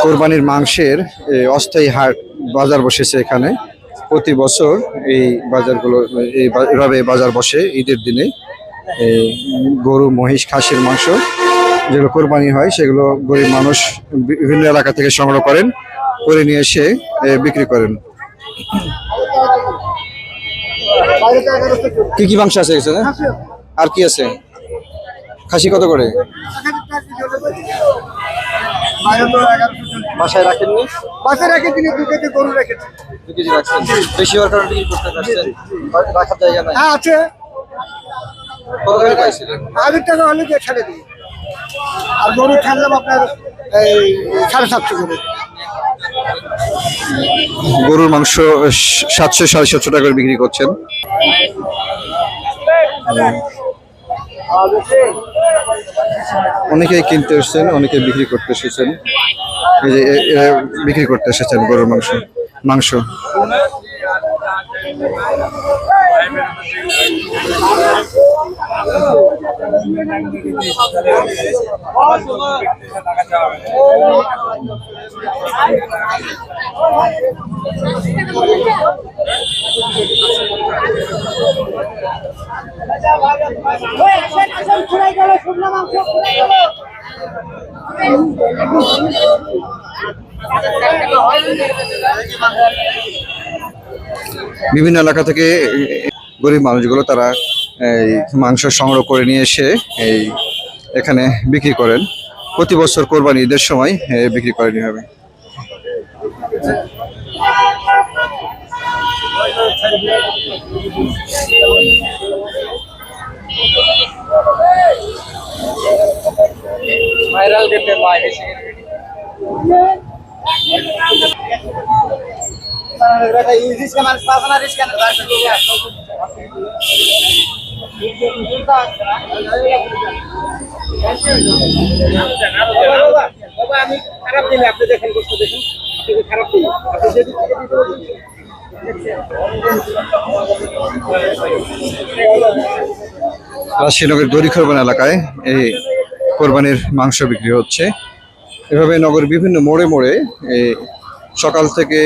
কোরবানির মাংসের অস্থায়ী হাট বাজার বসেছে এখানে। প্রতি বছর এই বাজারগুলো এভাবে বাজার বসে ঈদের দিনে। গরু, মহিষ, খাসির মাংস যেগুলো কোরবানি হয় সেগুলো গরিব মানুষ বিভিন্ন এলাকা থেকে সংগ্রহ করেন, করে নিয়ে এসে বিক্রি করেন। কি কি মাংস আছে এখানে? আর কি আছে? খাসি কত করে? বাসায় রাখেননি? বাসায় রেখে দিনে 2 কেজি গরু রেখেছি। 2 কেজি রাখছেন? বেশি হওয়ার কারণে বিক্রি করতে পারছেন? রাখার জায়গা নাই? হ্যাঁ আছে। কত করে পাইছিলেন? 1000 টাকা হলে দিয়ে ছেড়ে দিই। আর গরু ছাড়লাম আপনার এই 750 করে। গরুর মাংস 700-750 টাকা করে বিক্রি করছেন। অনেকেই কিনতে এসেছেন, অনেকে বিক্রি করতে এসেছেন। এই যে বিক্রি করতে এসেছেন গরুর মাংস। বিভিন্ন এলাকা থেকে গরিব মানুষগুলো তারা এই মাংস সংগ্রহ করে নিয়ে এসে এখানে বিক্রি করেন। প্রতি বছর কোরবানি ঈদের সময় বিক্রি করেন এভাবে। ভাইরাল দিতে ভাই বেশি এটা ইজি স্ক্যানার পাবনা স্ক্যানার বাবা আমি খারাপ দিলে আপনি দেখেন কষ্ট দেখেন আপনি খারাপ দিলে আপনি যদি রাজশাহীনগরের দড়িখরবান এলাকায় এই কোরবানির মাংস বিক্রি হচ্ছে। এভাবে নগরের বিভিন্ন মোড়ে মোড়ে সকাল থেকে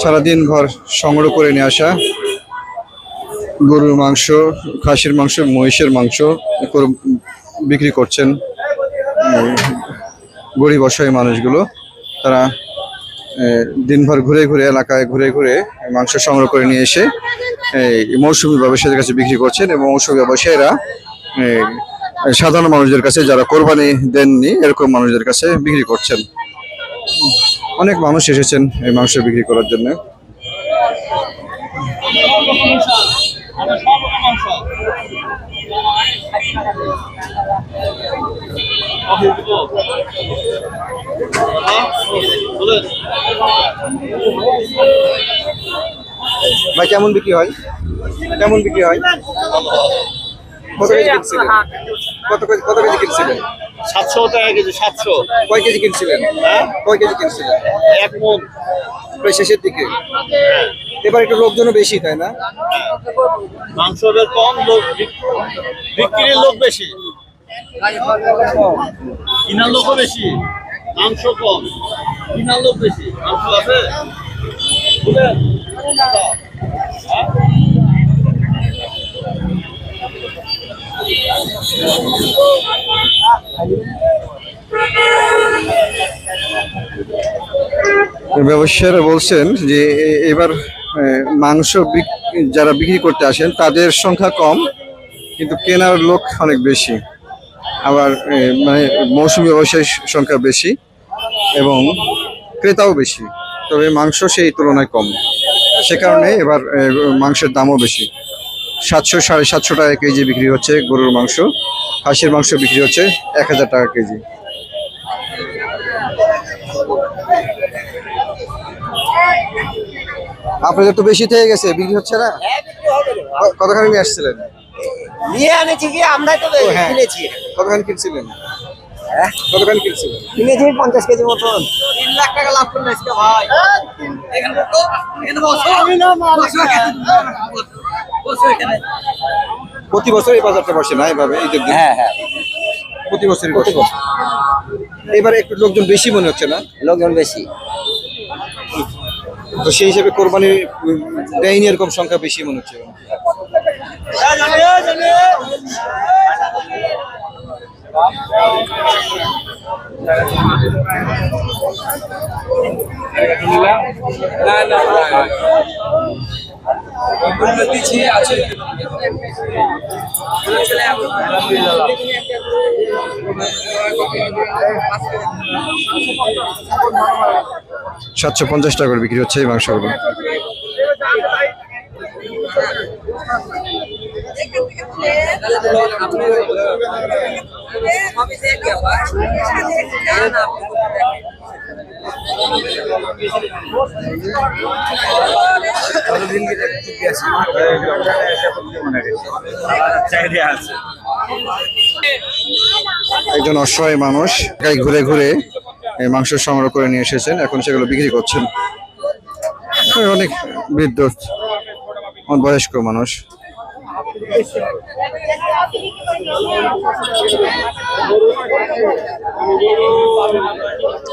সারাদিন ভর সংগ্রহ করে নিয়ে আসা গরুর মাংস, খাসির মাংস, মহিষের মাংস বিক্রি করছেন গরিব অসহায় মানুষগুলো। তারা দিনভর ঘুরে ঘুরে এলাকায় ঘুরে ঘুরে মাংস সংগ্রহ করে নিয়ে এসে মৌসুমী ব্যবসায়ীদের কাছে বিক্রি করছেন এবং মৌসুমী ব্যবসায়ীরা সাধারণ মানুষদের কাছে, যারা কোরবানি দেননি এরকম মানুষদের কাছে বিক্রি করছেন। অনেক মানুষ এসেছেন এই মাংস বিক্রি করার জন্য। ভাই কেমন বিক্রি হয়? কেমন বিক্রি হয়? কত কেজি কিনছিলেন? কত কেজি কিনছিলেন? 700 টাকা কেজি। 700। কয় কেজি কিনছিলেন? হ্যাঁ, কয় কেজি কিনছিলেন? 1 মণ। প্রায় শেষের দিকে। এবার একটু লোকজনও বেশি, তাই না? মাংসের কম, লোক বিক্রির লোক বেশি, কিনার লোকও বেশি। মাংস কম, কিনার লোক বেশি। মাংস আছে ব্যবসায়ীরা বলছেন যে এবার মাংস যারা বিক্রি করতে আসেন তাদের সংখ্যা কম, কিন্তু কেনার লোক অনেক বেশি। আবার মানে মৌসুমী ব্যবসায়ীর সংখ্যা বেশি এবং ক্রেতাও বেশি, তবে মাংস সেই তুলনায় কম। সে কারণে এবার মাংসের দামও বেশি। 700-750 টাকা কেজি বিক্রি হচ্ছে গরুর মাংস। খাসির মাংস বিক্রি হচ্ছে 1000 টাকা কেজি। আপনাদের তো বেশি থেকে গেছে, বিক্রি হচ্ছে না? কতখানি নিয়ে আসছিলেন? নিয়ে আনেছি কি আমরা তো কিনেছি। কতখানি কিনছিলেন? কতখানি কিনছিলেন? কিনেছি 50 কেজি মতন। 3 লাখ টাকা লাভ করলে আজকে ভাই। এখানে বসো, এখানে বসো। আমি না বসো এখানে। প্রতি বছর এই বাজারটা বসে না এভাবে ঈদের দিন? হ্যাঁ হ্যাঁ, প্রতি বছরই বসে। এবার একটু লোকজন বেশি মনে হচ্ছে না? লোকজন বেশি। তো সেই হিসেবে কোরবানির দেয়নি এরকম সংখ্যা বেশি মনে হচ্ছে। $750 করে বিক্রি হচ্ছে এই মাংসগুলো। একজন অসহায় মানুষ গায়ে ঘুরে ঘুরে এই মাংস সংগ্রহ করে নিয়ে এসেছেন, এখন সেগুলো বিক্রি করছেন। অনেক বৃদ্ধ বয়স্ক মানুষ।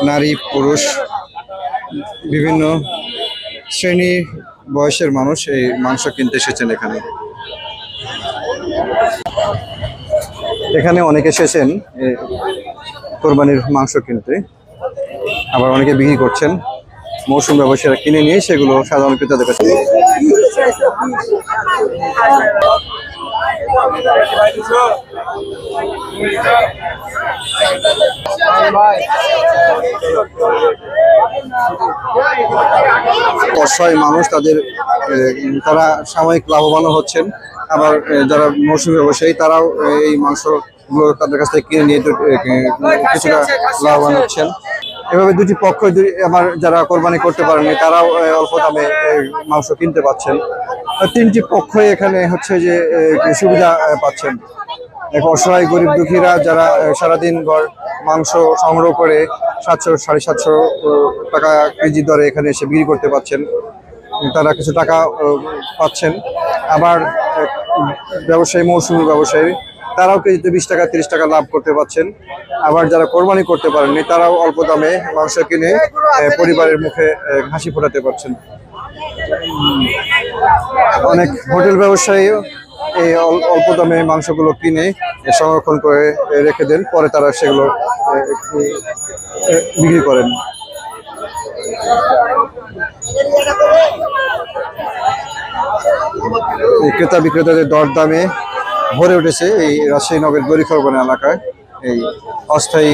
নারী পুরুষ বিভিন্ন শ্রেণী বয়সের মানুষ এই মাংস কিনতে এসেছেন এখানে। এখানে অনেকে এসেছেন কোরবানির মাংস কিনতে, আবার অনেকে বিক্রি করছেন। মৌসুম ব্যবসায়ীরা কিনে নিয়ে সেগুলো সাধারণ ক্রেতাদের কাছে। অসহায় মানুষ তারা সাময়িক লাভবান হচ্ছেন, আবার যারা মৌসুমী ব্যবসায়ী তারাও এই মাংসগুলো তাদের কাছ থেকে কিনে নিয়ে কিছুটা লাভবান হচ্ছেন। এভাবে দুটি পক্ষ আবার যারা কোরবানি করতে পারেনি তারাও অল্প দামে মাংস কিনতে পাচ্ছেন। তিনটি পক্ষই এখানে হচ্ছে যে সুবিধা পাচ্ছেন। অসহায় গরিব দুঃখীরা যারা সারাদিন ভর মাংস সংগ্রহ করে 700-750 টাকা কেজি দরে এখানে এসে বিক্রি করতে পারছেন, তারা কিছু টাকা পাচ্ছেন। আবার ব্যবসায়ী মৌসুমী ব্যবসায়ী তারাও কেজিতে 20 টাকা 30 টাকা লাভ করতে পারছেন। আবার যারা কোরবানি করতে পারেননি তারাও অল্প দামে মাংস কিনে পরিবারের মুখে হাসি ফোটাতে পারছেন। অনেক হোটেল ব্যবসায়ী এই অল্প দামে মাংসগুলো কিনে সংরক্ষণ করে রেখে দেন, পরে তারা সেগুলো বিক্রি করেন। ক্রেতা বিক্রেতাদের দরদামে ভরে উঠেছে এই রাজশাহী নগরের গরিখরবান এলাকায় এই অস্থায়ী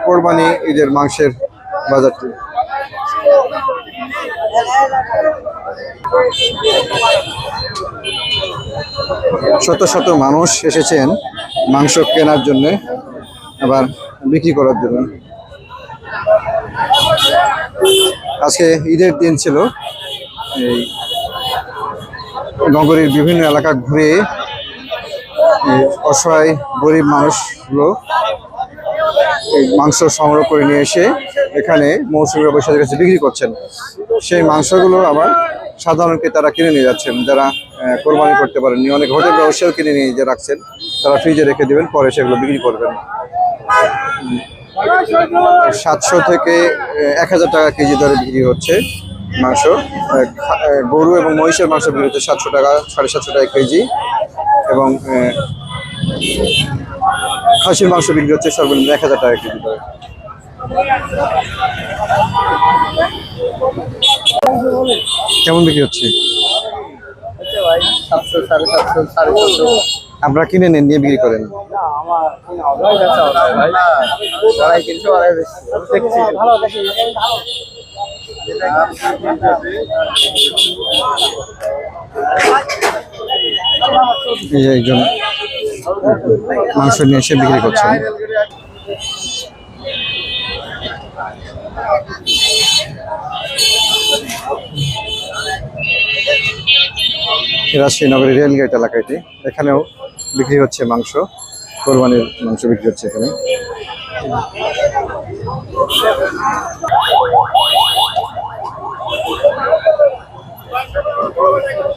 কোরবানি ঈদের মাংসের বাজারটি। শত শত মানুষ এসেছেন মাংস কেনার জন্য, আবার বিক্রি করার জন্য। আজকে ঈদের দিন ছিল। এই নগরীর বিভিন্ন এলাকা ঘুরে অসহায় গরিব মানুষগুলো এই মাংস সংগ্রহ করে নিয়ে এসে এখানে মৌসুমী ব্যবসায়ীদের কাছে বিক্রি করছেন। সেই মাংসগুলো আবার সাধারণ ক্রেতারা কিনে নিয়ে যাচ্ছেন, যারা কোরবানি করতে পারেননি। অনেক হোটেল ব্যবসায়ীও কিনে নিয়ে যে রাখছেন, তারা ফ্রিজে রেখে দেবেন, পরে সেগুলো বিক্রি করবেন। 700 থেকে 1000 টাকা কেজি দরে বিক্রি হচ্ছে মাংস। গরু এবং মহিষের মাংস বিক্রি হচ্ছে 700 টাকা 750 টাকা কেজি, এবং খাসির মাংস বিক্রি হচ্ছে সর্বনিম্ন 1000 টাকা কেজি দরে। কেমন বিক্রি হচ্ছে? আপনারা কিনে নেন, নিয়ে বিক্রি করেন? একজন মাংস নিয়ে এসে বিক্রি করছেন। রাজশাহী নগরের রেলগেট এলাকাটি, এখানেও বিক্রি হচ্ছে মাংস, কোরবানির মাংস বিক্রি হচ্ছে এখানে।